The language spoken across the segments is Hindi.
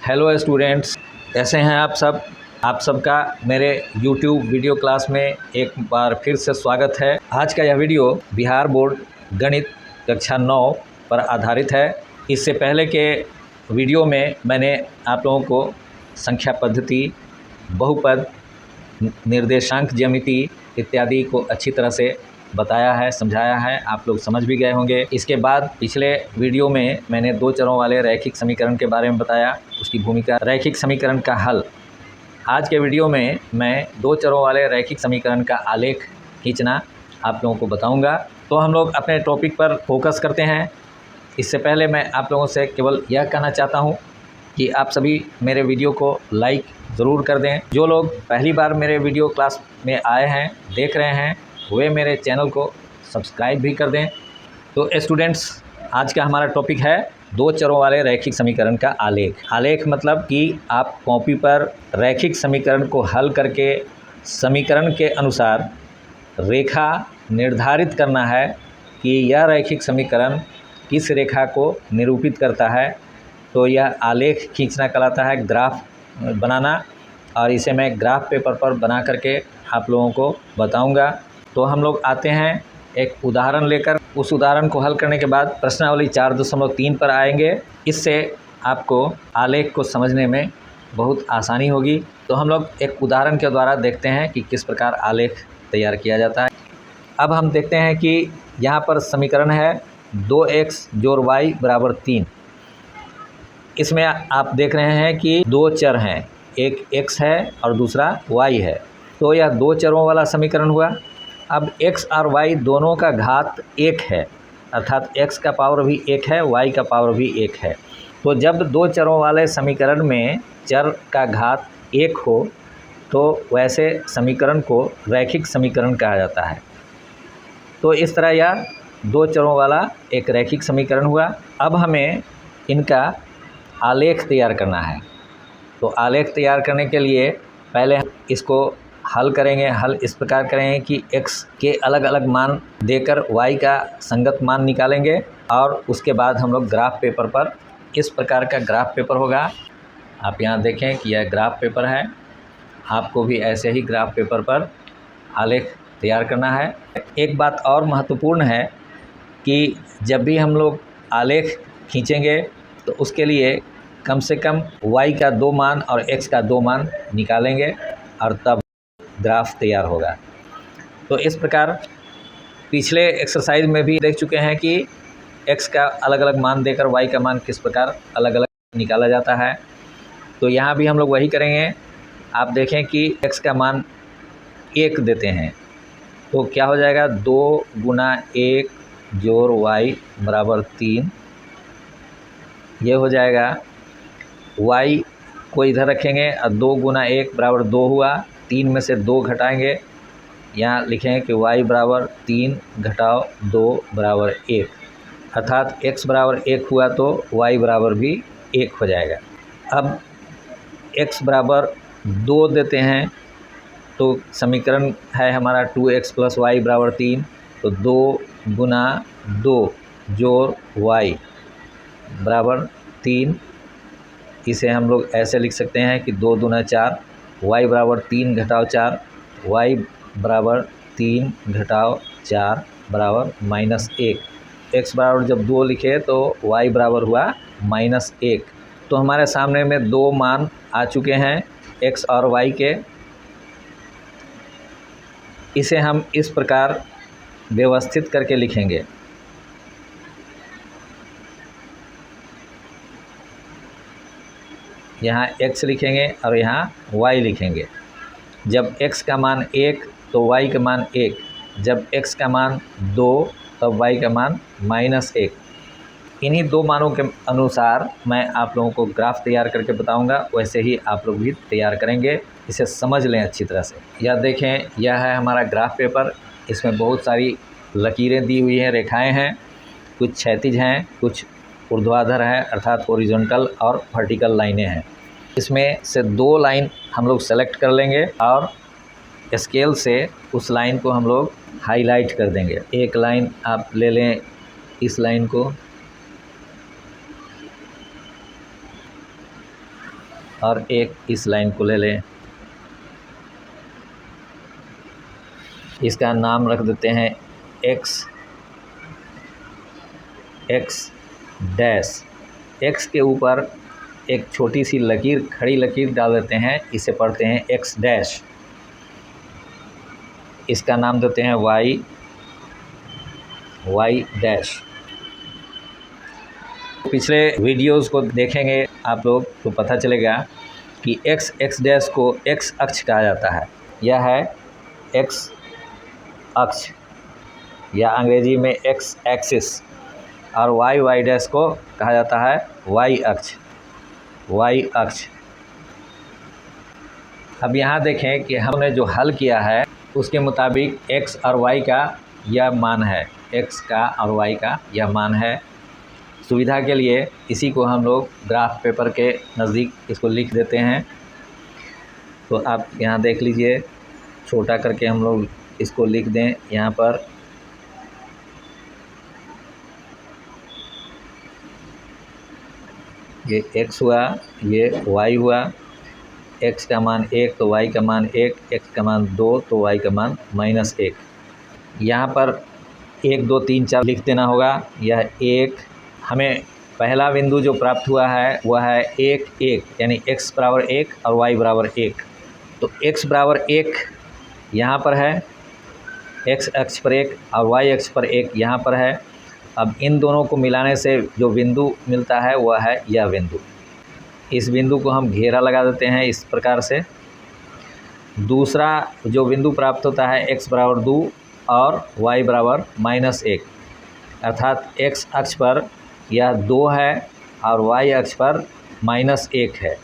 हेलो स्टूडेंट्स, कैसे हैं आप सब। आप सबका मेरे YouTube वीडियो क्लास में एक बार फिर से स्वागत है। आज का यह वीडियो बिहार बोर्ड गणित कक्षा 9 पर आधारित है। इससे पहले के वीडियो में मैंने आप लोगों को संख्या पद्धति, बहुपद, निर्देशांक ज्यामिति इत्यादि को अच्छी तरह से बताया है, समझाया है। आप लोग समझ भी गए होंगे। इसके बाद पिछले वीडियो में मैंने दो चरों वाले रैखिक समीकरण के बारे में बताया, उसकी भूमिका, रैखिक समीकरण का हल। आज के वीडियो में मैं दो चरों वाले रैखिक समीकरण का आलेख खींचना आप लोगों को बताऊंगा। तो हम लोग अपने टॉपिक पर फोकस करते हैं। इससे पहले मैं आप लोगों से केवल यह कहना चाहता हूँ कि आप सभी मेरे वीडियो को लाइक ज़रूर कर दें। जो लोग पहली बार मेरे वीडियो क्लास में आए हैं, देख रहे हैं, वे मेरे चैनल को सब्सक्राइब भी कर दें। तो स्टूडेंट्स, आज का हमारा टॉपिक है दो चरों वाले रैखिक समीकरण का आलेख। आलेख मतलब कि आप कॉपी पर रैखिक समीकरण को हल करके समीकरण के अनुसार रेखा निर्धारित करना है कि यह रैखिक समीकरण किस रेखा को निरूपित करता है। तो यह आलेख खींचना कहलाता है, ग्राफ बनाना। और इसे मैं ग्राफ पेपर पर बना करके आप लोगों को बताऊंगा। तो हम लोग आते हैं एक उदाहरण लेकर। उस उदाहरण को हल करने के बाद प्रश्नावली 4.3 पर आएंगे। इससे आपको आलेख को समझने में बहुत आसानी होगी। तो हम लोग एक उदाहरण के द्वारा देखते हैं कि किस प्रकार आलेख तैयार किया जाता है। अब हम देखते हैं कि यहाँ पर समीकरण है 2x जोड़ y बराबर 3। इसमें आप देख रहे हैं कि दो चर हैं, एक x है और दूसरा y है। तो यह दो चरों वाला समीकरण हुआ। अब x और y दोनों का घात 1 है, अर्थात x का पावर भी 1 है, y का पावर भी 1 है। तो जब दो चरों वाले समीकरण में चर का घात 1 हो तो वैसे समीकरण को रैखिक समीकरण कहा जाता है। तो इस तरह यह दो चरों वाला एक रैखिक समीकरण हुआ। अब हमें इनका आलेख तैयार करना है। तो आलेख तैयार करने के लिए पहले इसको हल करेंगे। हल इस प्रकार करेंगे कि x के अलग अलग मान देकर y का संगत मान निकालेंगे और उसके बाद हम लोग ग्राफ पेपर पर, इस प्रकार का ग्राफ पेपर होगा। आप यहाँ देखें कि यह ग्राफ पेपर है। आपको भी ऐसे ही ग्राफ पेपर पर आलेख तैयार करना है। एक बात और महत्वपूर्ण है कि जब भी हम लोग आलेख खींचेंगे तो उसके लिए कम से कम y का 2 मान और x का 2 मान निकालेंगे और तब ग्राफ तैयार होगा। तो इस प्रकार पिछले एक्सरसाइज में भी देख चुके हैं कि x का अलग अलग मान देकर y का मान किस प्रकार अलग अलग निकाला जाता है। तो यहाँ भी हम लोग वही करेंगे। आप देखें कि x का मान 1 देते हैं तो क्या हो जाएगा, 2 गुना 1 जोड़ y बराबर 3। ये हो जाएगा। y को इधर रखेंगे और 2 गुना 1 बराबर 2 हुआ। 3 में से 2 घटाएंगे, यहाँ लिखेंगे कि y बराबर 3 घटाओ 2 बराबर 1, अर्थात x बराबर 1 हुआ तो y बराबर भी 1 हो जाएगा। अब x बराबर 2 देते हैं तो समीकरण है हमारा 2x + y बराबर 3। तो 2 गुना 2 जोड़ y बराबर 3। इसे हम लोग ऐसे लिख सकते हैं कि 2 दूना 4, y बराबर 3 घटाओ 4, y बराबर 3 घटाओ 4 बराबर -1। x बराबर जब 2 लिखे तो y बराबर हुआ -1। तो हमारे सामने में दो मान आ चुके हैं x और y के। इसे हम इस प्रकार व्यवस्थित करके लिखेंगे। यहाँ x लिखेंगे और यहाँ y लिखेंगे। जब x का मान 1 तो y का मान 1, जब x का मान 2 तब y का मान -1। इन्हीं दो मानों के अनुसार मैं आप लोगों को ग्राफ तैयार करके बताऊंगा, वैसे ही आप लोग भी तैयार करेंगे। इसे समझ लें अच्छी तरह से। यह देखें, यह है हमारा ग्राफ पेपर। इसमें बहुत सारी लकीरें दी हुई हैं, रेखाएँ हैं, कुछ क्षैतिज हैं, कुछ ऊर्ध्वाधर है, अर्थात हॉरिजॉन्टल और वर्टिकल लाइनें हैं। इसमें से 2 लाइन हम लोग सेलेक्ट कर लेंगे और स्केल से उस लाइन को हम लोग हाईलाइट कर देंगे। एक लाइन आप ले लें, इस लाइन को, और एक इस लाइन को ले लें, इसका नाम रख देते हैं x डैश। x के ऊपर एक छोटी सी लकीर, खड़ी लकीर डाल देते हैं, इसे पढ़ते हैं x डैश। इसका नाम देते हैं y डैश। पिछले वीडियोस को देखेंगे आप लोग तो पता चलेगा कि x डैश को x अक्ष कहा जाता है। यह है x अक्ष या अंग्रेजी में x एक्सिस, और y डैश को कहा जाता है y अक्ष। अब यहाँ देखें कि हमने जो हल किया है उसके मुताबिक x और y का यह मान है, x का और y का यह मान है। सुविधा के लिए इसी को हम लोग ग्राफ पेपर के नज़दीक इसको लिख देते हैं। तो आप यहाँ देख लीजिए, छोटा करके हम लोग इसको लिख दें यहाँ पर। ये x हुआ, ये y हुआ। x का मान 1 तो y का मान 1, x का मान 2 तो y का मान -1। यहाँ पर 1 2 3 4 लिख देना होगा। यह 1, हमें पहला बिंदु जो प्राप्त हुआ है वह है 1 1, यानी x बराबर 1 और y बराबर 1। तो x बराबर 1 यहाँ पर है, x अक्ष पर 1 और y अक्ष पर 1 यहाँ पर है। अब इन दोनों को मिलाने से जो बिंदु मिलता है वह है यह बिंदु। इस बिंदु को हम घेरा लगा देते हैं इस प्रकार से। दूसरा जो बिंदु प्राप्त होता है x बराबर 2 और y बराबर -1, अर्थात x अक्ष पर यह 2 है और y अक्ष पर -1 है।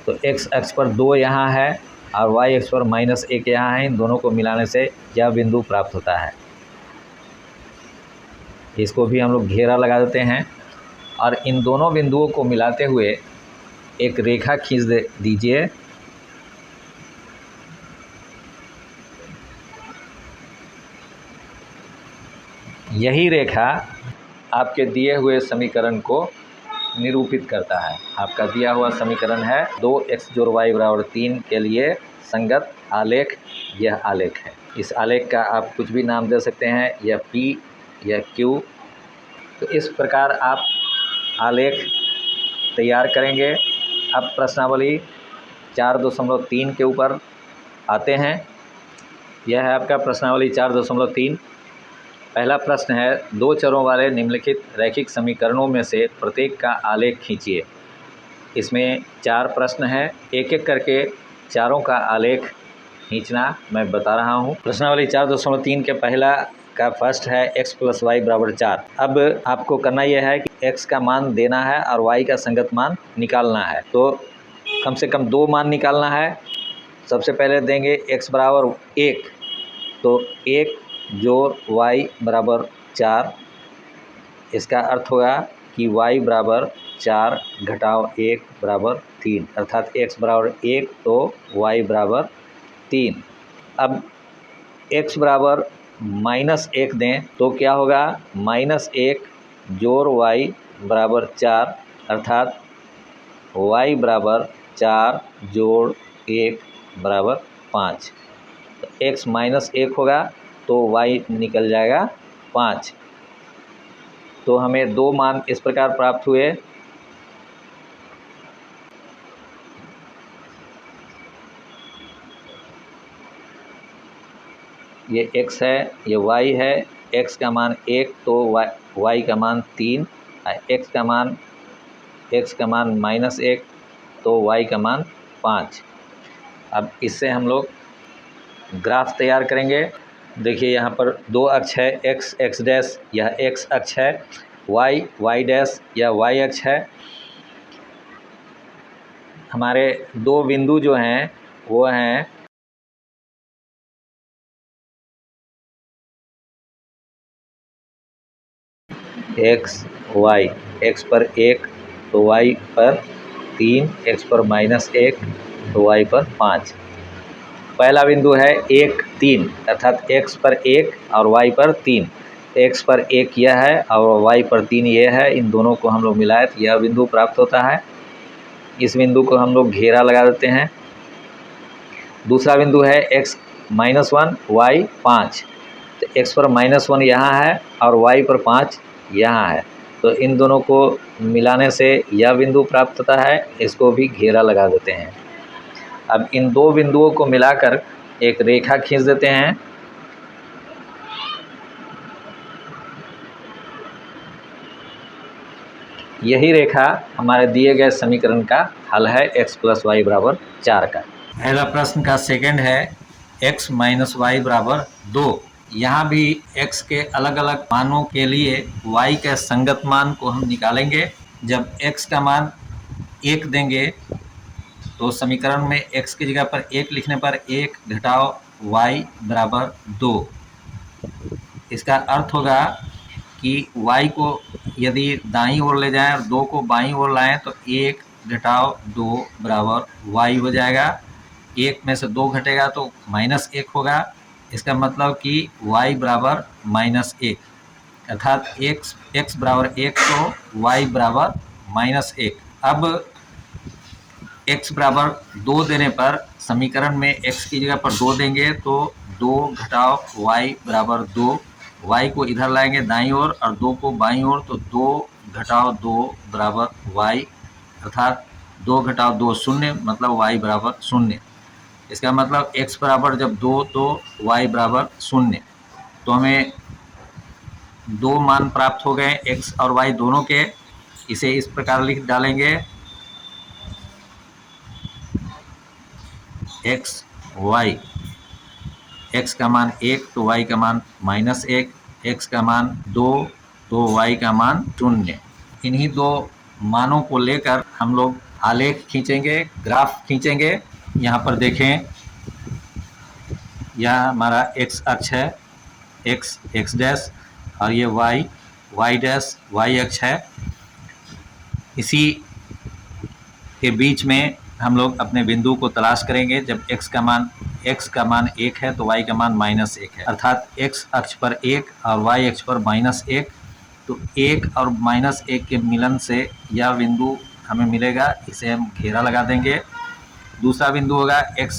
तो x अक्ष पर 2 यहाँ है और y अक्ष पर -1 यहाँ है। इन दोनों को मिलाने से यह बिंदु प्राप्त होता है। इसको भी हम लोग घेरा लगा देते हैं और इन दोनों बिंदुओं को मिलाते हुए एक रेखा खींच दीजिए। यही रेखा आपके दिए हुए समीकरण को निरूपित करता है। आपका दिया हुआ समीकरण है 2x जोड़ y बराबर 3 के लिए संगत आलेख यह आलेख है। इस आलेख का आप कुछ भी नाम दे सकते हैं, यह P या Q। तो इस प्रकार आप आलेख तैयार करेंगे। अब प्रश्नावली 4.3 के ऊपर आते हैं। यह है आपका प्रश्नावली 4.3। पहला प्रश्न है, 2 चरों वाले निम्नलिखित रैखिक समीकरणों में से प्रत्येक का आलेख खींचिए। इसमें 4 प्रश्न हैं, एक एक करके चारों का आलेख खींचना मैं बता रहा हूं। प्रश्नावली 4.3 के पहला का फर्स्ट है x + y बराबर 4। अब आपको करना यह है कि x का मान देना है और y का संगत मान निकालना है। तो कम से कम 2 मान निकालना है। सबसे पहले देंगे x बराबर 1, तो 1 जोड़ y बराबर 4। इसका अर्थ होगा कि y बराबर 4 घटाव 1 बराबर 3, अर्थात x बराबर 1 तो y बराबर 3। अब x बराबर -1 दें तो क्या होगा, -1 जोड़ y बराबर 4, अर्थात y बराबर 4 जोड़ 1 बराबर 5। तो x -1 होगा तो y निकल जाएगा 5। तो हमें 2 मान इस प्रकार प्राप्त हुए। ये x है, ये y है। x का मान 1 तो y का मान 3, x का मान -1 तो y का मान 5। अब इससे हम लोग ग्राफ तैयार करेंगे। देखिए यहाँ पर 2 अक्ष है, x डैश यह x अक्ष है, y डैश यह y अक्ष है। हमारे 2 बिंदु जो हैं वो हैं x y, x पर 1 तो y पर 3, x पर -1 तो y पर 5। पहला बिंदु है 1 3, अर्थात x पर 1 और y पर 3। x पर 1 यह है और y पर 3 यह है। इन दोनों को हम लोग मिलाए तो यह बिंदु प्राप्त होता है। इस बिंदु को हम लोग घेरा लगा देते हैं। दूसरा बिंदु है x -1 y 5, तो x पर -1 यहाँ है और y पर 5 यहाँ है, तो इन दोनों को मिलाने से यह बिंदु प्राप्त होता है। इसको भी घेरा लगा देते हैं। अब इन दो बिंदुओं को मिलाकर एक रेखा खींच देते हैं। यही रेखा हमारे दिए गए समीकरण का हल है x + y = 4 का। पहला प्रश्न का सेकंड है x - y = 2। यहाँ भी x के अलग अलग मानों के लिए y के संगत मान को हम निकालेंगे। जब x का मान 1 देंगे तो समीकरण में x की जगह पर 1 लिखने पर 1 घटाओ y = 2। इसका अर्थ होगा कि y को यदि दाईं ओर ले जाएं और 2 को बाईं ओर लाएं तो 1 घटाओ 2 बराबर y हो जाएगा। 1 में से 2 घटेगा तो -1 होगा। इसका मतलब कि y बराबर -1, अर्थात x बराबर 1 तो y बराबर -1। अब x बराबर 2 देने पर समीकरण में x की जगह पर 2 देंगे तो 2 घटाओ y बराबर 2। y को इधर लाएंगे दाईं ओर और 2 को बाईं ओर, तो 2 घटाओ 2 बराबर y, अर्थात 2 घटाओ 2 0, मतलब y बराबर 0। इसका मतलब x बराबर जब 2 तो y बराबर 0। तो हमें दो मान प्राप्त हो गए x और y दोनों के। इसे इस प्रकार लिख डालेंगे x y, x का मान 1 तो y का मान -1, x का मान 2 तो y का मान 0। इन्हीं दो मानों को लेकर हम लोग आलेख खींचेंगे, ग्राफ खींचेंगे। यहाँ पर देखें, यह हमारा x अक्ष है, x डैश, और ये y डैश y अक्ष है। इसी के बीच में हम लोग अपने बिंदु को तलाश करेंगे। जब x का मान 1 है तो y का मान -1 है, अर्थात x अक्ष पर 1 और y अक्ष पर -1, तो 1 और -1 के मिलन से यह बिंदु हमें मिलेगा। इसे हम घेरा लगा देंगे। दूसरा बिंदु होगा x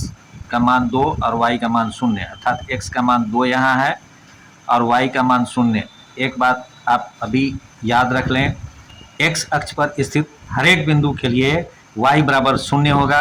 का मान 2 और y का मान 0, अर्थात x का मान 2 यहाँ है और y का मान 0। एक बात आप अभी याद रख लें, x अक्ष पर स्थित हर एक बिंदु के लिए y बराबर 0 होगा,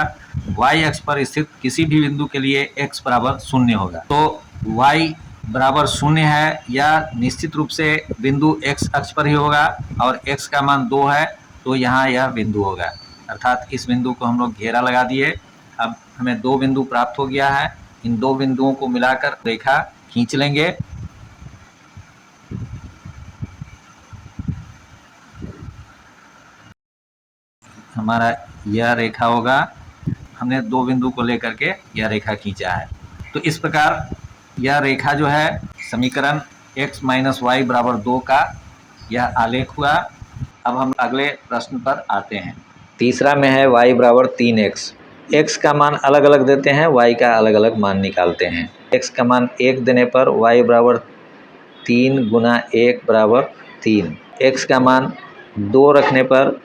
y अक्ष पर स्थित किसी भी बिंदु के लिए x बराबर 0 होगा। तो y बराबर 0 है, या निश्चित रूप से बिंदु x अक्ष पर ही होगा, और x का मान 2 है तो यहाँ यह बिंदु होगा, अर्थात इस बिंदु को हम लोग घेरा लगा दिए। अब हमें दो बिंदु प्राप्त हो गया है। इन दो बिंदुओं को मिलाकर रेखा खींच लेंगे। हमारा यह रेखा होगा। हमने दो बिंदु को लेकर के यह रेखा खींचा है। तो इस प्रकार यह रेखा जो है समीकरण x - y = 2 का यह आलेख हुआ। अब हम अगले प्रश्न पर आते हैं। तीसरा में है y बराबर 3x। x का मान अलग अलग देते हैं, y का अलग अलग मान निकालते हैं। x का मान 1 देने पर y बराबर 3 गुना 1 बराबर 3। x का मान 2 रखने पर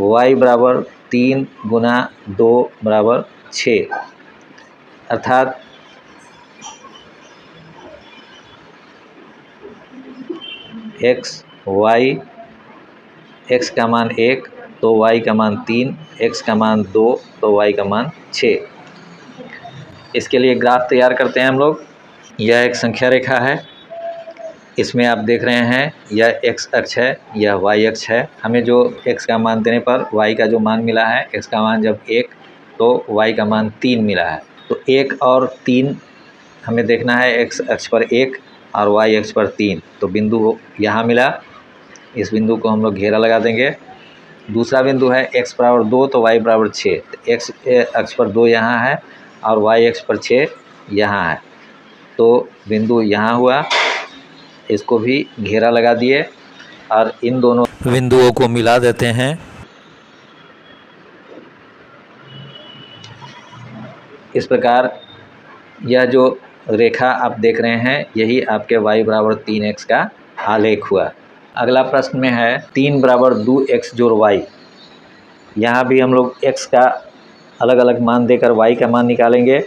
y बराबर 3 गुना 2 बराबर 6, अर्थात x का मान 1 तो y का मान 3, x का मान 2 तो y का मान 6। इसके लिए ग्राफ तैयार करते हैं हम लोग। यह एक संख्या रेखा है। इसमें आप देख रहे हैं यह x अक्ष है, यह y अक्ष है। हमें जो x का मान देने पर y का जो मान मिला है, x का मान जब 1 तो y का मान 3 मिला है। तो 1 और 3 हमें देखना है, x अक्ष पर 1 और y अक्ष पर 3, तो बिंदु यहाँ मिला। इस बिंदु को हम लोग घेरा लगा देंगे। दूसरा बिंदु है x बराबर 2 तो y बराबर 6, तो x अक्ष पर 2 यहाँ है और y अक्ष पर 6 यहाँ है, तो बिंदु यहाँ हुआ। इसको भी घेरा लगा दिए और इन दोनों बिंदुओं को मिला देते हैं। इस प्रकार यह जो रेखा आप देख रहे हैं, यही आपके y बराबर 3x का आलेख हुआ। अगला प्रश्न में है 3 बराबर 2x जोड़ y। यहाँ भी हम लोग x का अलग अलग मान देकर y का मान निकालेंगे।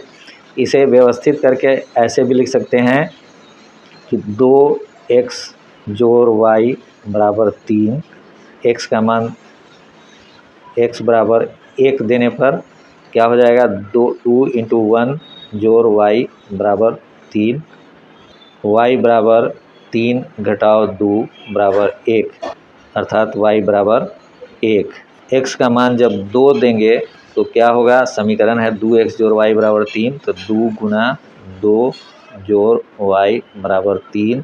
इसे व्यवस्थित करके ऐसे भी लिख सकते हैं कि 2x जोड़ y बराबर 3, x का मान x बराबर 1 देने पर क्या हो जाएगा, 2 इंटू 1 जोड़ y बराबर 3, y बराबर 3 घटाओ 2 बराबर 1, अर्थात y बराबर 1। x का मान जब 2 देंगे तो क्या होगा, समीकरण है 2x जोड़ y बराबर 3, तो 2 गुना 2 जोड़ y बराबर 3,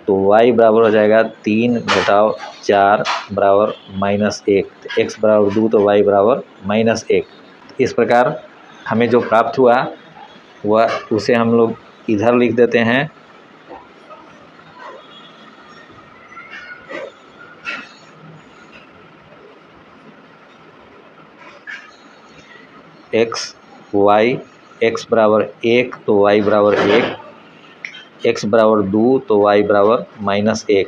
तो y बराबर हो जाएगा 3 घटाओ 4 बराबर -1, तो x बराबर 2 तो y बराबर -1। इस प्रकार हमें जो प्राप्त हुआ वह उसे हम लोग इधर लिख देते हैं। x बराबर 1 तो y बराबर 1, x बराबर 2 तो y बराबर -1।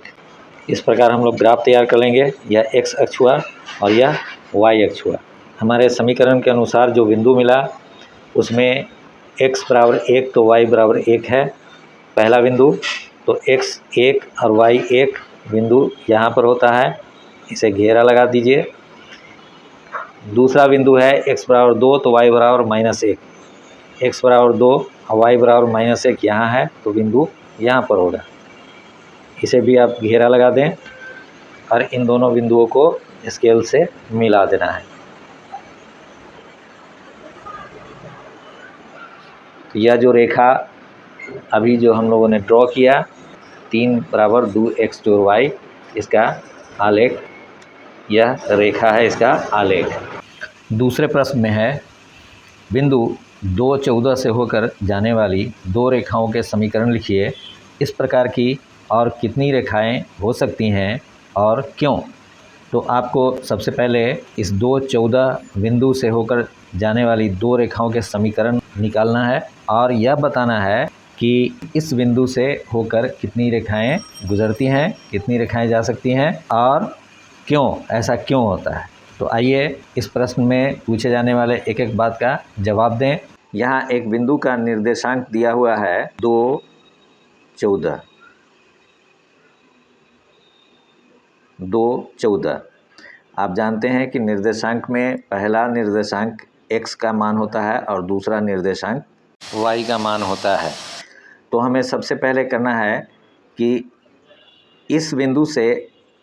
इस प्रकार हम लोग ग्राफ तैयार कर लेंगे। यह x अक्ष हुआ और यह y अक्ष हुआ। हमारे समीकरण के अनुसार जो बिंदु मिला उसमें x बराबर 1 तो y बराबर 1 है पहला बिंदु, तो x 1 और y 1 बिंदु यहाँ पर होता है, इसे घेरा लगा दीजिए। दूसरा बिंदु है x बराबर 2 तो y बराबर -1, x बराबर 2 और y बराबर -1 यहाँ है, तो बिंदु यहाँ पर होगा। इसे भी आप घेरा लगा दें और इन दोनों बिंदुओं को स्केल से मिला देना है। तो यह जो रेखा अभी जो हम लोगों ने ड्रॉ किया 3 बराबर 2x जोड़ y, इसका आलेख, यह रेखा है इसका आलेख। दूसरे प्रश्न में है, बिंदु 2, 14 से होकर जाने वाली दो रेखाओं के समीकरण लिखिए। इस प्रकार की और कितनी रेखाएं हो सकती हैं और क्यों? तो आपको सबसे पहले इस 2, 14 बिंदु से होकर जाने वाली दो रेखाओं के समीकरण निकालना है और यह बताना है कि इस बिंदु से होकर कितनी रेखाएं गुजरती हैं, कितनी रेखाएं जा सकती हैं और क्यों, ऐसा क्यों होता है। तो आइए इस प्रश्न में पूछे जाने वाले एक एक बात का जवाब दें। यहाँ एक बिंदु का निर्देशांक दिया हुआ है 2, 14। 2, 14। आप जानते हैं कि निर्देशांक में पहला निर्देशांक x का मान होता है और दूसरा निर्देशांक y का मान होता है। तो हमें सबसे पहले करना है कि इस बिंदु से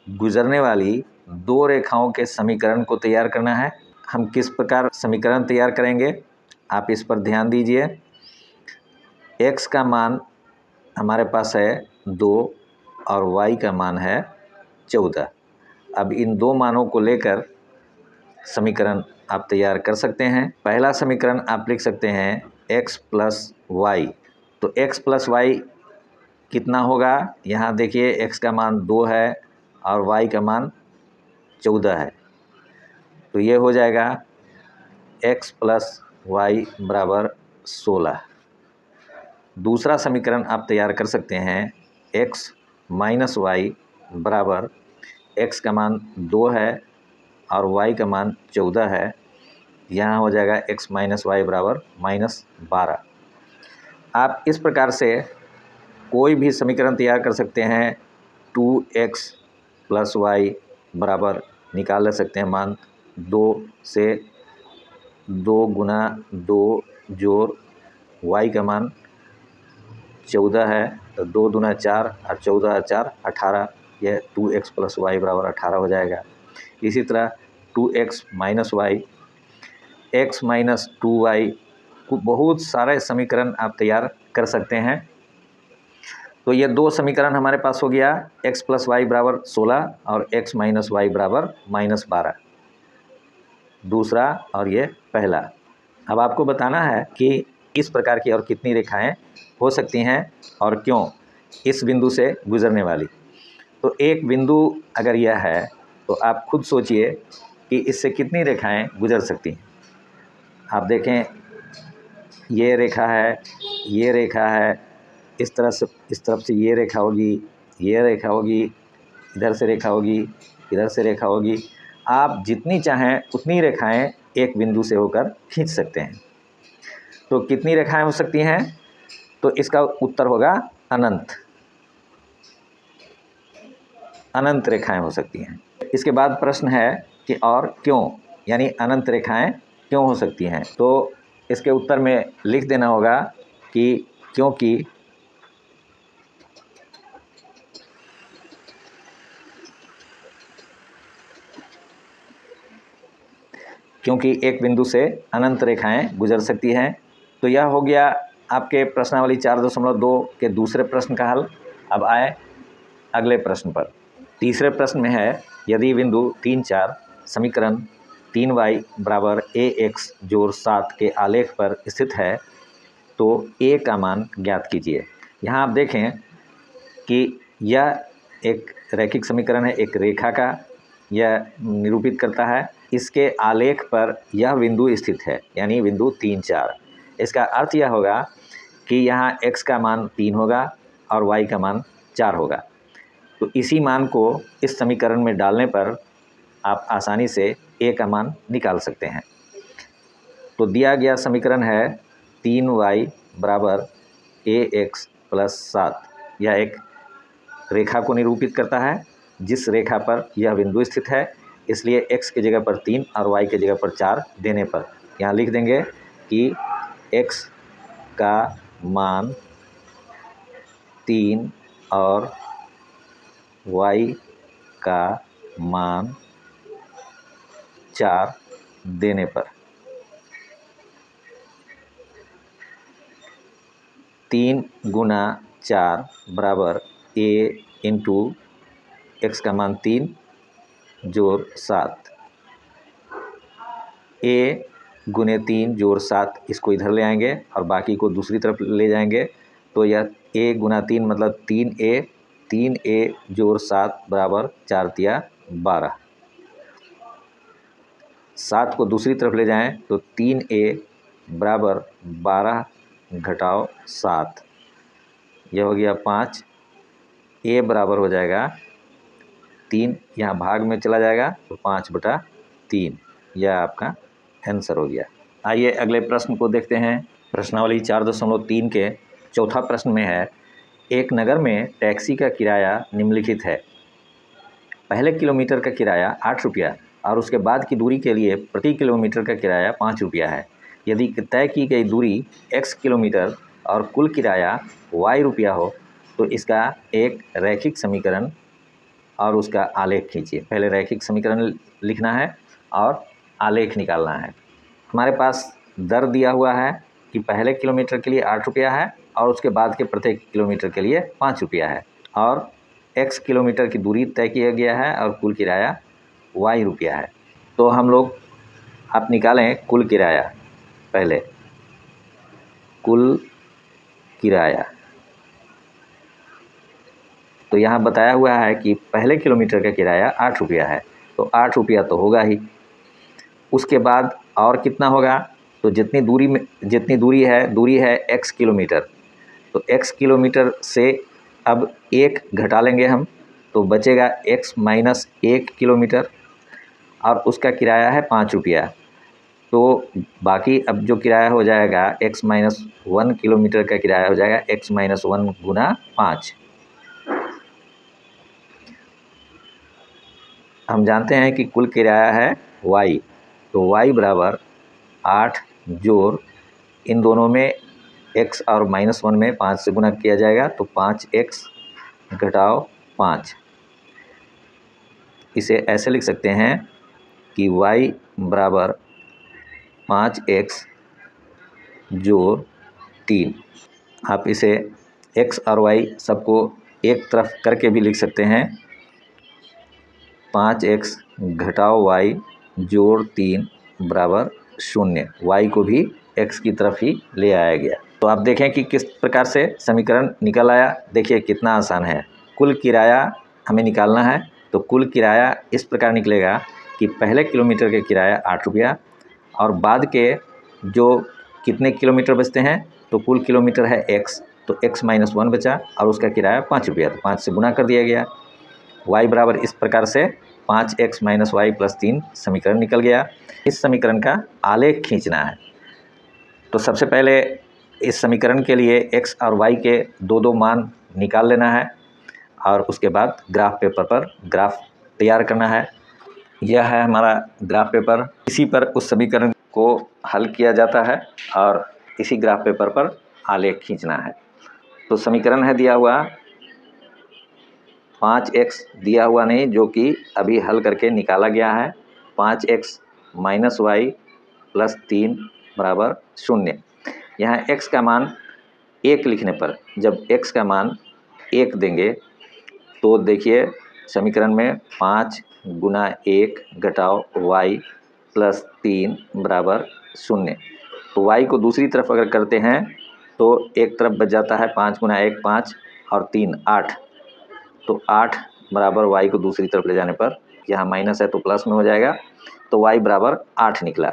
गुजरने वाली दो रेखाओं के समीकरण को तैयार करना है। हम किस प्रकार समीकरण तैयार करेंगे, आप इस पर ध्यान दीजिए। x का मान हमारे पास है 2 और y का मान है 14। अब इन दो मानों को लेकर समीकरण आप तैयार कर सकते हैं। पहला समीकरण आप लिख सकते हैं x प्लस वाई। तो x प्लस वाई कितना होगा, यहाँ देखिए x का मान 2 है और y का मान 14 है, तो ये हो जाएगा x प्लस वाई बराबर 16। दूसरा समीकरण आप तैयार कर सकते हैं x माइनस वाई बराबर, x का मान 2 है और y का मान 14 है, यहाँ हो जाएगा x माइनस वाई बराबर -12। आप इस प्रकार से कोई भी समीकरण तैयार कर सकते हैं। 2x प्लस वाई बराबर निकाल सकते हैं मान 2 से 2 गुना 2 जोड़ y का मान 14 है, तो 2 दूना 4 और 14 4 18, यह 2x प्लस वाई बराबर 18 हो जाएगा। इसी तरह 2x minus Y, x minus 2y, बहुत सारे समीकरण आप तैयार कर सकते हैं। तो ये दो समीकरण हमारे पास हो गया, x प्लस वाई बराबर 16 और x माइनस वाई बराबर -12, दूसरा और ये पहला। अब आपको बताना है कि इस प्रकार की और कितनी रेखाएं हो सकती हैं और क्यों इस बिंदु से गुजरने वाली। तो एक बिंदु अगर यह है तो आप खुद सोचिए कि इससे कितनी रेखाएं गुजर सकती हैं। आप देखें, ये रेखा है, ये रेखा है, इस तरफ से ये रेखा होगी, ये रेखा होगी, इधर से रेखा होगी, इधर से रेखा होगी, आप जितनी चाहें उतनी रेखाएं एक बिंदु से होकर खींच सकते हैं। तो कितनी रेखाएं हो सकती हैं? तो इसका उत्तर होगा अनंत, अनंत रेखाएं हो सकती हैं। इसके बाद प्रश्न है कि और क्यों, यानी अनंत रेखाएं क्यों हो सकती हैं? तो इसके उत्तर में लिख देना होगा कि क्योंकि एक बिंदु से अनंत रेखाएं गुजर सकती हैं। तो यह हो गया आपके प्रश्नावली 4.2 के दूसरे प्रश्न का हल। अब आए अगले प्रश्न पर। तीसरे प्रश्न में है, यदि बिंदु 3-4 समीकरण 3y बराबर ax जोड़ 7 के आलेख पर स्थित है तो a का मान ज्ञात कीजिए। यहाँ आप देखें कि यह एक रैखिक समीकरण है, एक रेखा का यह निरूपित करता है। इसके आलेख पर यह बिंदु स्थित है, यानी बिंदु 3-4। इसका अर्थ यह होगा कि यहाँ x का मान 3 होगा और y का मान 4 होगा। तो इसी मान को इस समीकरण में डालने पर आप आसानी से a का मान निकाल सकते हैं। तो दिया गया समीकरण है 3y बराबर ax प्लस 7। यह एक रेखा को निरूपित करता है जिस रेखा पर यह बिंदु स्थित है। इसलिए x की जगह पर 3 और y की जगह पर 4 देने पर यहाँ लिख देंगे कि x का मान 3 और y का मान 4 देने पर 3 गुना 4 बराबर a इंटू x का मान 3 जोड़ 7। a गुने 3 जोड़ 7 इसको इधर ले आएंगे और बाकी को दूसरी तरफ ले जाएंगे। तो यह a गुना 3 मतलब 3a जोड़ 7 बराबर 4 तिया 12। 7 को दूसरी तरफ ले जाएं तो 3a बराबर 12 घटाओ 7, यह हो गया 5। a बराबर हो जाएगा 3, यहाँ भाग में चला जाएगा तो 5/3, यह आपका आंसर हो गया। आइए अगले प्रश्न को देखते हैं। प्रश्नावली 4.3 के चौथा प्रश्न में है, एक नगर में टैक्सी का किराया निम्नलिखित है। पहले किलोमीटर का किराया 8 रुपया और उसके बाद की दूरी के लिए प्रति किलोमीटर का किराया 5 रुपया है। यदि तय की गई दूरी x किलोमीटर और कुल किराया y रुपया हो तो इसका एक रैखिक समीकरण और उसका आलेख खींचिए। पहले रैखिक समीकरण लिखना है और आलेख निकालना है। हमारे पास दर दिया हुआ है कि पहले किलोमीटर के लिए 8 रुपया है और उसके बाद के प्रत्येक किलोमीटर के लिए 5 रुपया है और x किलोमीटर की दूरी तय किया गया है और कुल किराया y रुपया है। तो हम लोग आप निकालें कुल किराया। पहले कुल किराया, तो यहाँ बताया हुआ है कि पहले किलोमीटर का किराया 8 रुपया है, तो 8 रुपया तो होगा ही। उसके बाद और कितना होगा? तो जितनी दूरी है x किलोमीटर, तो x किलोमीटर से अब 1 घटा लेंगे हम, तो बचेगा x माइनस 1 किलोमीटर और उसका किराया है 5 रुपया। तो बाकी अब जो किराया हो जाएगा x माइनस 1 किलोमीटर का किराया हो जाएगा x माइनस 1 गुना 5। हम जानते हैं कि कुल किराया है y, तो y बराबर 8 जोड़ इन दोनों में x और -1 में 5 से गुना किया जाएगा, तो 5x घटाओ 5। इसे ऐसे लिख सकते हैं कि y बराबर 5x जोड़ 3। आप इसे x और y सबको एक तरफ करके भी लिख सकते हैं। 5x घटाओ y जोड़ 3 बराबर 0। y को भी x की तरफ ही ले आया गया। तो आप देखें कि किस प्रकार से समीकरण निकल आया। देखिए कितना आसान है। कुल किराया हमें निकालना है, तो कुल किराया इस प्रकार निकलेगा कि पहले किलोमीटर का किराया 8 रुपया और बाद के जो कितने किलोमीटर बचते हैं, तो कुल किलोमीटर है x, तो x माइनस 1 बचा और उसका किराया 5 रुपया, तो 5 से गुना कर दिया गया। y बराबर इस प्रकार से 5x माइनस वाई प्लस 3 समीकरण निकल गया। इस समीकरण का आलेख खींचना है। तो सबसे पहले इस समीकरण के लिए x और y के दो दो मान निकाल लेना है और उसके बाद ग्राफ पेपर पर ग्राफ तैयार करना है। यह है हमारा ग्राफ पेपर। इसी पर उस समीकरण को हल किया जाता है और इसी ग्राफ पेपर पर आलेख खींचना है। तो समीकरण है दिया हुआ 5x दिया हुआ नहीं, जो कि अभी हल करके निकाला गया है। 5x माइनस वाई प्लस 3 बराबर 0। यहाँ x का मान 1 लिखने पर, जब x का मान 1 देंगे तो देखिए समीकरण में 5 गुना 1 घटाओ y प्लस 3 बराबर 0। तो y को दूसरी तरफ अगर करते हैं तो एक तरफ बच जाता है 5 गुना 1 5 और 3 8। तो 8 बराबर y को दूसरी तरफ ले जाने पर, यहाँ माइनस है तो प्लस में हो जाएगा, तो y बराबर 8 निकला।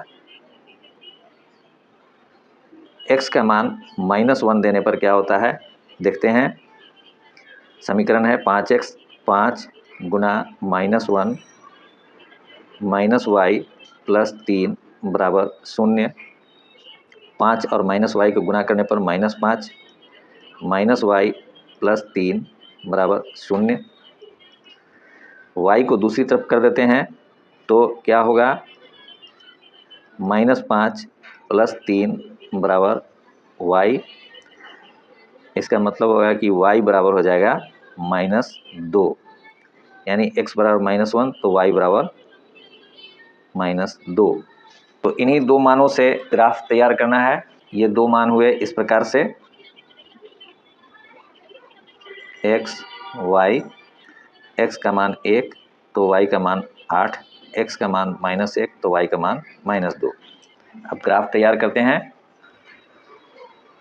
x का मान -1 देने पर क्या होता है देखते हैं। समीकरण है 5x 5 गुना -1 माइनस वाई प्लस 3 बराबर 0। 5 और माइनस वाई को गुना करने पर -5 माइनस वाई प्लस 3 बराबर 0। y को दूसरी तरफ कर देते हैं तो क्या होगा, -5 प्लस 3 बराबर y। इसका मतलब होगा कि y बराबर हो जाएगा -2, यानी x बराबर -1 तो y बराबर -2। तो इन्हीं दो मानों से ग्राफ तैयार करना है। ये दो मान हुए इस प्रकार से x y, x का मान 1 तो y का मान 8, x का मान -1 तो y का मान -2। अब ग्राफ तैयार करते हैं।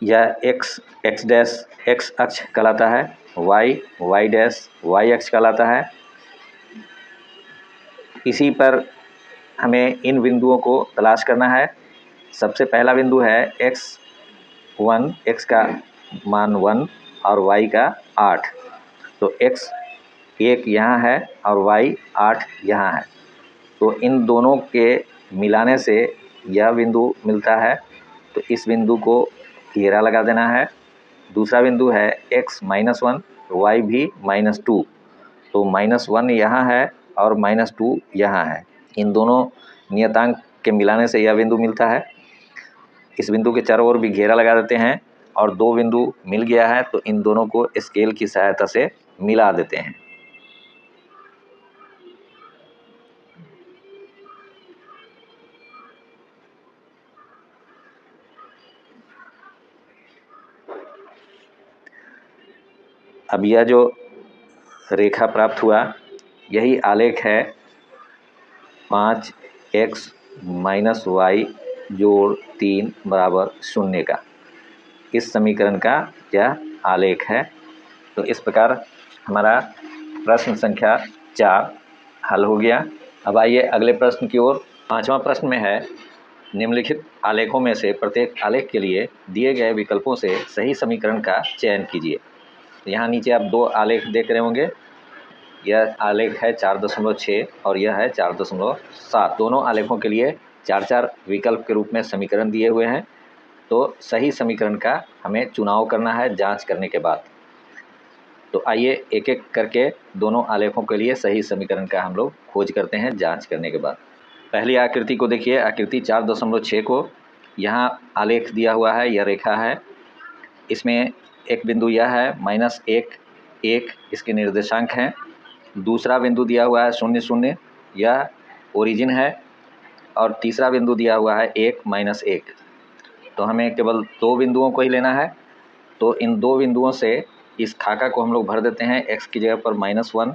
यह x डैश x अक्ष कहलाता है, y डैश y अक्ष कहलाता है। इसी पर हमें इन बिंदुओं को तलाश करना है। सबसे पहला बिंदु है x1, x का मान 1 और y का 8। तो x 1 यहाँ है और y 8 यहाँ है। तो इन दोनों के मिलाने से यह बिंदु मिलता है। तो इस बिंदु को घेरा लगा देना है। दूसरा बिंदु है x -1 y भी -2। तो -1 यहाँ है और -2 यहाँ है। इन दोनों नियतांक के मिलाने से यह बिंदु मिलता है। इस बिंदु के चारों ओर भी घेरा लगा देते हैं और दो बिंदु मिल गया है तो इन दोनों को स्केल की सहायता से मिला देते हैं। अब यह जो रेखा प्राप्त हुआ यही आलेख है 5x माइनस वाई जोड़ 3 बराबर 0 का। इस समीकरण का यह आलेख है। तो इस प्रकार हमारा प्रश्न संख्या 4 हल हो गया। अब आइए अगले प्रश्न की ओर। 5वां प्रश्न में है, निम्नलिखित आलेखों में से प्रत्येक आलेख के लिए दिए गए विकल्पों से सही समीकरण का चयन कीजिए। यहाँ नीचे आप दो आलेख देख रहे होंगे। यह आलेख है 4.6 और यह है 4.7। दोनों आलेखों के लिए 4-4 विकल्प के रूप में समीकरण दिए हुए हैं। तो सही समीकरण का हमें चुनाव करना है जांच करने के बाद। तो आइए एक एक करके दोनों आलेखों के लिए सही समीकरण का हम लोग खोज करते हैं जांच करने के बाद। पहली आकृति को देखिए। आकृति 4.6 को यहाँ आलेख दिया हुआ है, यह रेखा है। इसमें एक बिंदु यह है -1 1, इसके निर्देशांक हैं। दूसरा बिंदु दिया हुआ है 0 0, यह ओरिजिन है। और तीसरा बिंदु दिया हुआ है 1 -1। तो हमें केवल दो बिंदुओं को ही लेना है। तो इन दो बिंदुओं से इस खाका को हम लोग भर देते हैं। x की जगह पर -1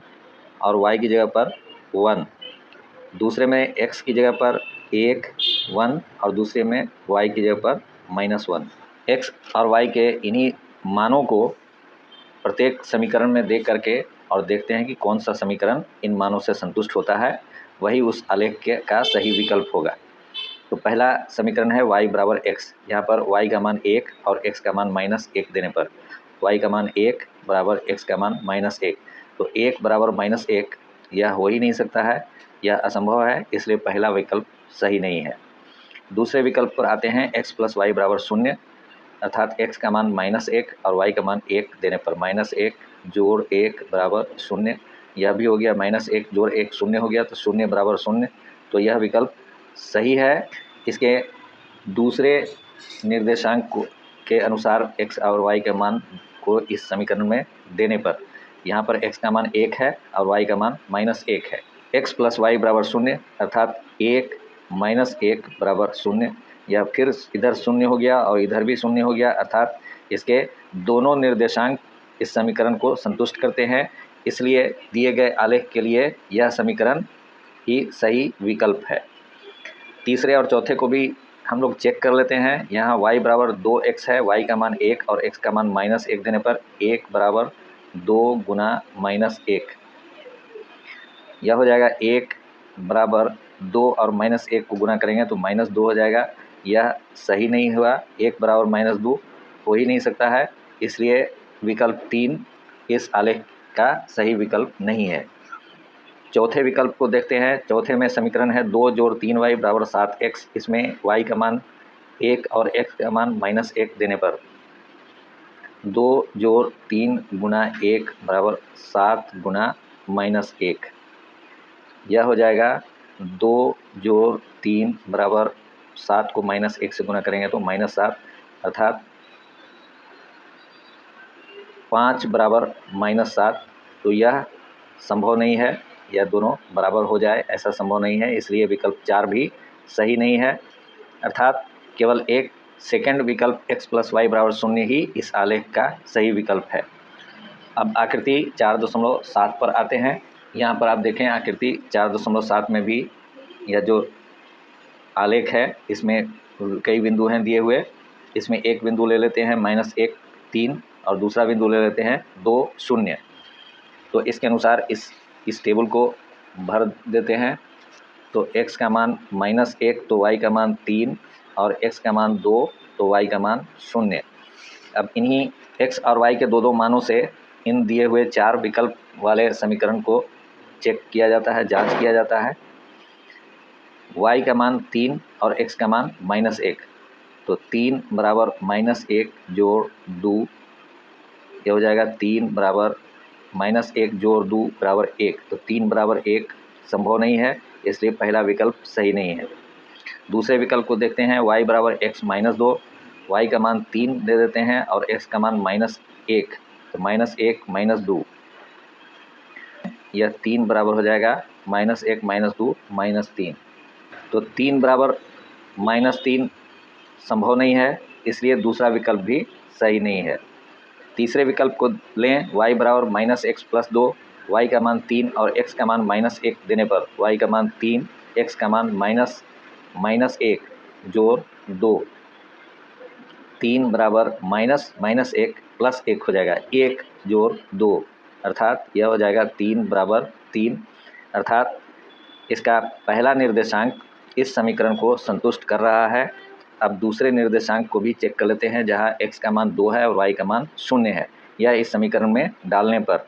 और y की जगह पर 1। दूसरे में x की जगह पर 1 1 और दूसरे में y की जगह पर -1। x और y के इन्हीं मानों को प्रत्येक समीकरण में देख करके और देखते हैं कि कौन सा समीकरण इन मानों से संतुष्ट होता है, वही उस आलेख का सही विकल्प होगा। तो पहला समीकरण है y बराबर x। यहाँ पर y का मान 1 और x का मान -1 देने पर y का मान 1 बराबर x का मान -1। तो 1 बराबर -1 यह हो ही नहीं सकता है, यह असंभव है, इसलिए पहला विकल्प सही नहीं है। दूसरे विकल्प पर आते हैं, x + y = 0, अर्थात x का मान -1 और y का मान 1 देने पर -1 + 1 = 0। यह भी हो गया, -1 + 1 0 हो गया, तो 0 = 0, तो यह विकल्प सही है। इसके दूसरे निर्देशांक के अनुसार x और y के मान को इस समीकरण में देने पर यहाँ पर x का मान 1 है और y का मान -1 है। x + y = 0, अर्थात 1 - 1 = 0। यह फिर इधर 0 हो गया और इधर भी 0 हो गया, अर्थात इसके दोनों निर्देशांक इस समीकरण को संतुष्ट करते हैं, इसलिए दिए गए आलेख के लिए यह समीकरण ही सही विकल्प है। तीसरे और चौथे को भी हम लोग चेक कर लेते हैं। यहाँ y = 2x है, y का मान 1 और x का मान -1 देने पर 1 = 2 × -1, यह हो जाएगा 1 = 2 और -1 को गुना करेंगे तो -2 हो जाएगा। यह सही नहीं हुआ, 1 = -2 हो ही नहीं सकता है, इसलिए विकल्प 3 इस आलेख का सही विकल्प नहीं है। चौथे विकल्प को देखते हैं। चौथे में समीकरण है 2 + 3y = 7x। इसमें y का मान 1 और x का मान -1 देने पर 2 + 3 × 1 = 7 × -1, यह हो जाएगा 2 + 3 = 7 को -1 से गुना करेंगे तो -7, अर्थात 5 = -7, तो यह संभव नहीं है, यह दोनों बराबर हो जाए ऐसा संभव नहीं है, इसलिए विकल्प 4 भी सही नहीं है। अर्थात केवल एक सेकंड विकल्प x + y = 0 ही इस आलेख का सही विकल्प है। अब आकृति 4.7 पर आते हैं। यहाँ पर आप देखें, आकृति 4.7 में भी यह जो आलेख है इसमें कई बिंदु हैं दिए हुए। इसमें एक बिंदु ले लेते हैं -1 3 और दूसरा बिंदु ले लेते हैं 2 0। तो इसके अनुसार इस टेबल को भर देते हैं। तो x का मान -1 तो y का मान 3 और x का मान 2 तो y का मान 0। अब इन्हीं x और y के दो मानों से इन दिए हुए 4 विकल्प वाले समीकरण को चेक किया जाता है, जांच किया जाता है। y का मान 3 और x का मान -1, तो 3 = -1 + 2, ये हो जाएगा 3 = -1 + 2 = 1, तो 3 = 1 संभव नहीं है, इसलिए पहला विकल्प सही नहीं है। दूसरे विकल्प को देखते हैं। y = x - 2, y का मान 3 दे देते हैं और x का मान -1, तो -1 - 2, यह 3 बराबर हो जाएगा -1 - 2 -3, तो 3 = -3 संभव नहीं है, इसलिए दूसरा विकल्प भी सही नहीं है। तीसरे विकल्प को लें। y = -x + 2, y का मान 3 और x का मान -1 देने पर y का मान 3, x का मान -1 + 2, 3 = -1 + 1 हो जाएगा, 1 + 2, अर्थात यह हो जाएगा 3 = 3, अर्थात इसका पहला निर्देशांक इस समीकरण को संतुष्ट कर रहा है। अब दूसरे निर्देशांक को भी चेक कर लेते हैं, जहां x का मान 2 है और y का मान 0 है। यह इस समीकरण में डालने पर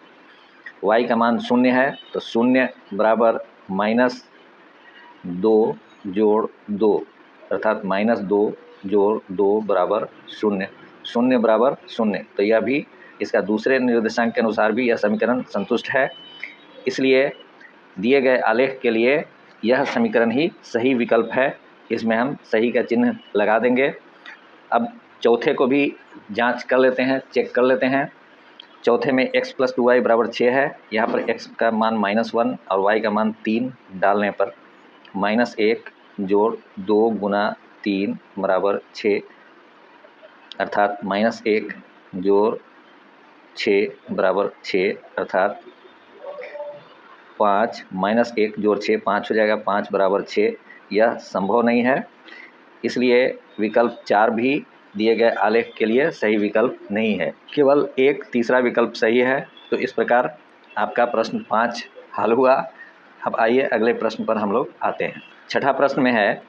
y का मान 0 है, तो 0 = -2 + 2, अर्थात -2 + 2 = 0, 0 = 0, तो यह भी इसका दूसरे निर्देशांक के अनुसार भी यह समीकरण संतुष्ट है, इसलिए दिए गए आलेख के लिए यह समीकरण ही सही विकल्प है। इसमें हम सही का चिन्ह लगा देंगे। अब चौथे को भी जांच कर लेते हैं, चेक कर लेते हैं। चौथे में x + 2y = 6 है। यहाँ पर x का मान -1 और y का मान 3 डालने पर -1 + 2 × 3 = 6, अर्थात -1 + 6 = 6, अर्थात 5 -1 + 6 5 हो जाएगा, 5 = 6, यह संभव नहीं है, इसलिए विकल्प 4 भी दिए गए आलेख के लिए सही विकल्प नहीं है। केवल एक तीसरा विकल्प सही है। तो इस प्रकार आपका प्रश्न 5 हल हुआ। अब आइए अगले प्रश्न पर हम लोग आते हैं। छठा प्रश्न में है,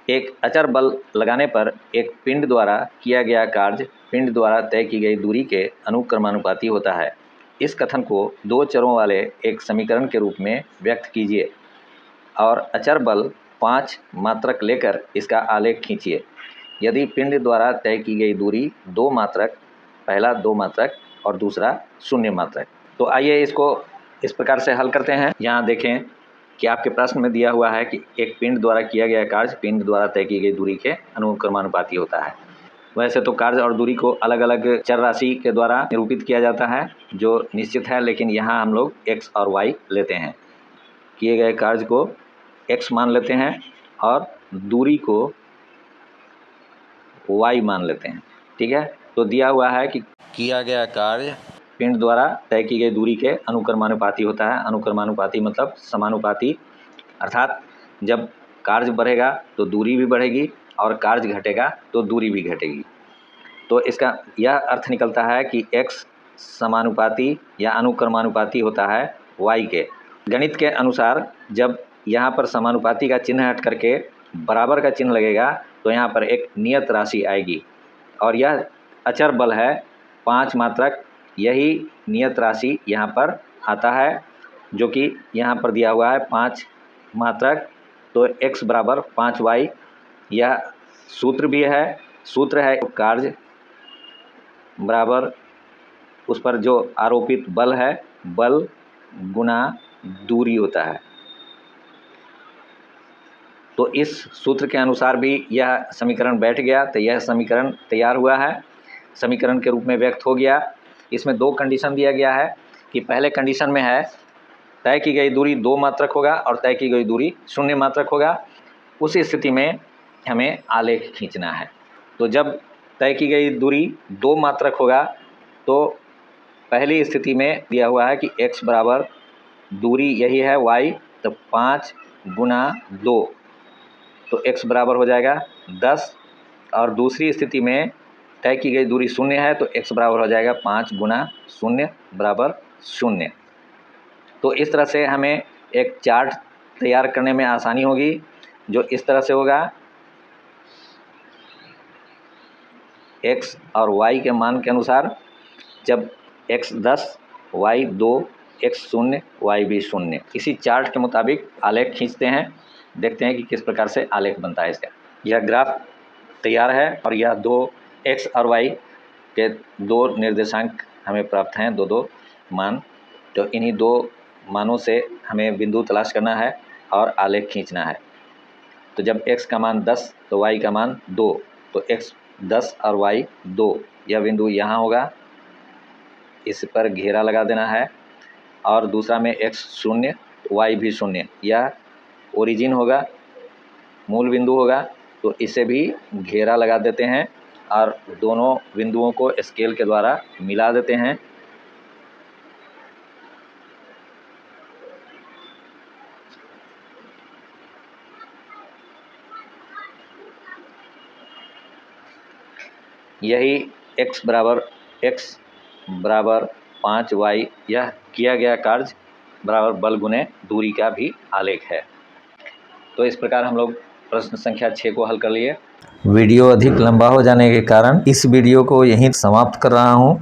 एक अचर बल लगाने पर एक पिंड द्वारा किया गया कार्य पिंड द्वारा तय की गई दूरी के अनुक्रमानुपाती होता है। इस कथन को दो चरों वाले एक समीकरण के रूप में व्यक्त कीजिए और अचर बल 5 मात्रक लेकर इसका आलेख खींचिए। यदि पिंड द्वारा तय की गई दूरी 2 मात्रक, पहला 2 मात्रक और दूसरा 0 मात्रक। तो आइए इसको इस प्रकार से हल करते हैं। यहाँ देखें कि आपके प्रश्न में दिया हुआ है कि एक पिंड द्वारा किया गया कार्य पिंड द्वारा तय की गई दूरी के अनुक्रमानुपाती होता है। वैसे तो कार्य और दूरी को अलग अलग चर राशि के द्वारा निरूपित किया जाता है जो निश्चित है, लेकिन यहाँ हम लोग x और y लेते हैं। किए गए कार्य को x मान लेते हैं और दूरी को y मान लेते हैं। ठीक है, तो दिया हुआ है कि किया गया कार्य पिंड द्वारा तय की गई दूरी के अनुक्रमानुपाती होता है। अनुक्रमानुपाती मतलब समानुपाती, अर्थात जब कार्य बढ़ेगा तो दूरी भी बढ़ेगी और कार्य घटेगा तो दूरी भी घटेगी। तो इसका यह अर्थ निकलता है कि x समानुपाती या अनुक्रमानुपाती होता है y के। गणित के अनुसार जब यहाँ पर समानुपाती का चिन्ह हट करके बराबर का चिन्ह लगेगा तो यहाँ पर एक नियत राशि आएगी और यह अचर बल है 5 मात्रक। यही नियत राशि यहाँ पर आता है जो कि यहाँ पर दिया हुआ है 5 मात्रक। तो x बराबर 5y, यह सूत्र भी है। सूत्र है कार्य बराबर उस पर जो आरोपित बल है, बल गुना दूरी होता है। तो इस सूत्र के अनुसार भी यह समीकरण बैठ गया, तो यह समीकरण तैयार हुआ है, समीकरण के रूप में व्यक्त हो गया। इसमें 2 कंडीशन दिया गया है कि पहले कंडीशन में है तय की गई दूरी 2 मात्रक होगा और तय की गई दूरी 0 मात्रक होगा। उस स्थिति में हमें आलेख खींचना है। तो जब तय की गई दूरी 2 मात्रक होगा तो पहली स्थिति में दिया हुआ है कि x बराबर दूरी यही है y, तो 5 गुना 2, तो x बराबर हो जाएगा 10। और दूसरी स्थिति में तय की गई दूरी 0 है तो x बराबर हो जाएगा 5 गुना 0 बराबर 0। तो इस तरह से हमें एक चार्ट तैयार करने में आसानी होगी, जो इस तरह से होगा। x और y के मान के अनुसार जब x 10, y 2, x 0, y भी 0, इसी चार्ट के मुताबिक आलेख खींचते हैं। देखते हैं कि किस प्रकार से आलेख बनता है इसका। यह ग्राफ तैयार है और यह 2 x और y के 2 निर्देशांक हमें प्राप्त हैं, 2 मान। तो इन्हीं 2 मानों से हमें बिंदु तलाश करना है और आलेख खींचना है। तो जब x का मान 10 तो y का मान 2, तो x 10 और y 2, यह बिंदु यहाँ होगा, इस पर घेरा लगा देना है। और दूसरा में x 0, y भी 0, यह ओरिजिन होगा, मूल बिंदु होगा, तो इसे भी घेरा लगा देते हैं और दोनों बिंदुओं को स्केल के द्वारा मिला देते हैं। यही x बराबर 5y, यह किया गया कार्य बराबर बल गुने दूरी का भी आलेख है। तो इस प्रकार हम लोग प्रश्न संख्या 6 को हल कर लिए। वीडियो अधिक लंबा हो जाने के कारण इस वीडियो को यहीं समाप्त कर रहा हूं।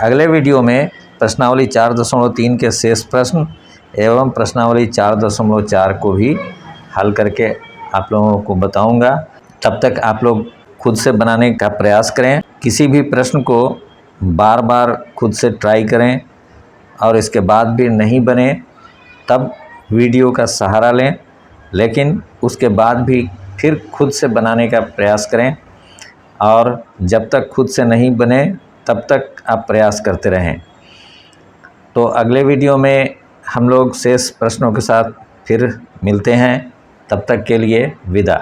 अगले वीडियो में प्रश्नावली 4.3 के शेष प्रश्न एवं प्रश्नावली 4.4 को भी हल करके आप लोगों को बताऊंगा। तब तक आप लोग खुद से बनाने का प्रयास करें। किसी भी प्रश्न को बार बार खुद से ट्राई करें और इसके बाद भी नहीं बने तब वीडियो का सहारा लें, लेकिन उसके बाद भी फिर खुद से बनाने का प्रयास करें और जब तक खुद से नहीं बने तब तक आप प्रयास करते रहें। तो अगले वीडियो में हम लोग शेष प्रश्नों के साथ फिर मिलते हैं। तब तक के लिए विदा।